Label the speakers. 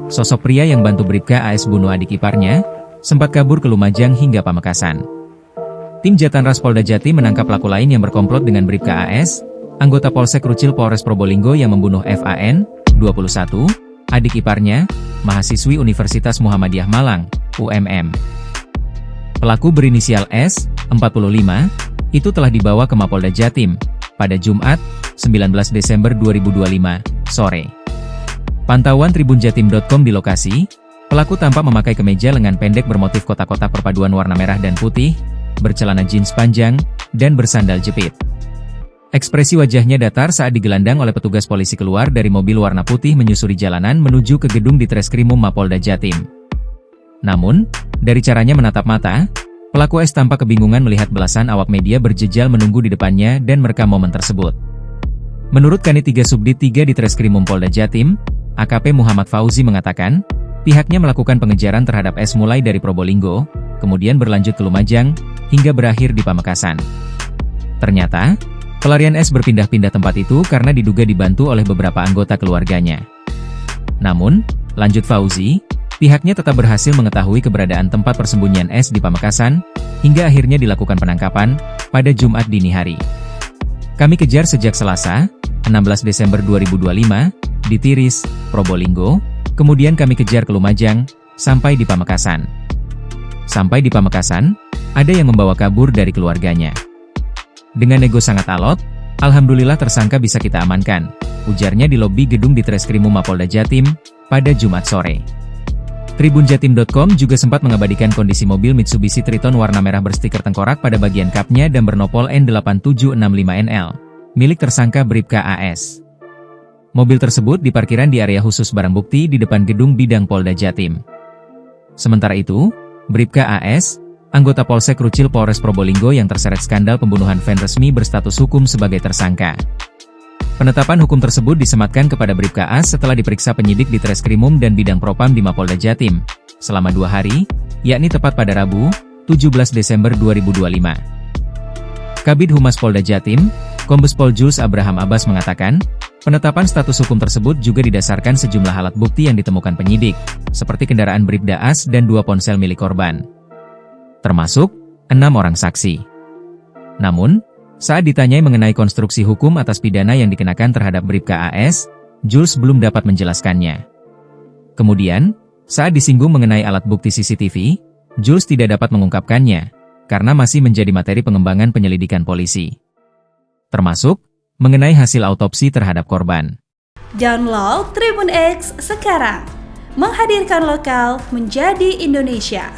Speaker 1: Sosok pria yang bantu Bribka AS bunuh adik iparnya, sempat kabur ke Lumajang hingga Pamekasan. Tim Jatanras Polda Jatim menangkap pelaku lain yang berkomplot dengan Bribka AS, anggota Polsek Krucil Polres Probolinggo yang membunuh FAN, 21, adik iparnya, mahasiswi Universitas Muhammadiyah Malang, UMM. Pelaku berinisial S, 45, itu telah dibawa ke Mapolda Jatim pada Jumat, 19 Desember 2025, sore. Pantauan tribunjatim.com di lokasi, pelaku tampak memakai kemeja lengan pendek bermotif kotak-kotak perpaduan warna merah dan putih, bercelana jeans panjang, dan bersandal jepit. Ekspresi wajahnya datar saat digelandang oleh petugas polisi keluar dari mobil warna putih menyusuri jalanan menuju ke gedung di Treskrimum Mapolda Jatim. Namun, dari caranya menatap mata, pelaku S tampak kebingungan melihat belasan awak media berjejal menunggu di depannya dan merekam momen tersebut. Menurut Kanit 3 Subdit 3 di Treskrimum Polda Jatim, AKP Muhammad Fauzi mengatakan, pihaknya melakukan pengejaran terhadap S mulai dari Probolinggo, kemudian berlanjut ke Lumajang, hingga berakhir di Pamekasan. Ternyata, pelarian S berpindah-pindah tempat itu karena diduga dibantu oleh beberapa anggota keluarganya. Namun, lanjut Fauzi, pihaknya tetap berhasil mengetahui keberadaan tempat persembunyian S di Pamekasan, hingga akhirnya dilakukan penangkapan pada Jumat dini hari. Kami kejar sejak Selasa, 16 Desember 2025, di Tiris, Probolinggo, kemudian kami kejar ke Lumajang, sampai di Pamekasan. Sampai di Pamekasan, ada yang membawa kabur dari keluarganya. Dengan ego sangat alot, alhamdulillah tersangka bisa kita amankan, ujarnya di lobi gedung di Treskrimum Mapolda Jatim, pada Jumat sore. Tribunjatim.com juga sempat mengabadikan kondisi mobil Mitsubishi Triton warna merah berstiker tengkorak pada bagian kapnya dan bernopol N8765NL, milik tersangka Bribka AS. Mobil tersebut diparkiran di area khusus barang bukti di depan gedung bidang Polda Jatim. Sementara itu, Bribka AS, anggota Polsek Krucil Polres Probolinggo yang terseret skandal pembunuhan fan resmi berstatus hukum sebagai tersangka. Penetapan hukum tersebut disematkan kepada Bribka AS setelah diperiksa penyidik di Treskrimum dan Bidang Propam di Mapolda Jatim, selama 2 hari, yakni tepat pada Rabu, 17 Desember 2025. Kabid Humas Polda Jatim, Kombes Pol Jules Abraham Abbas mengatakan, penetapan status hukum tersebut juga didasarkan sejumlah alat bukti yang ditemukan penyidik, seperti kendaraan Bribda AS dan 2 ponsel milik korban. Termasuk 6 orang saksi. Namun, saat ditanyai mengenai konstruksi hukum atas pidana yang dikenakan terhadap Bribka AS, Jules belum dapat menjelaskannya. Kemudian, saat disinggung mengenai alat bukti CCTV, Jules tidak dapat mengungkapkannya, karena masih menjadi materi pengembangan penyelidikan polisi. Termasuk, mengenai hasil autopsi terhadap korban.
Speaker 2: Download Tribun X sekarang, menghadirkan lokal menjadi Indonesia.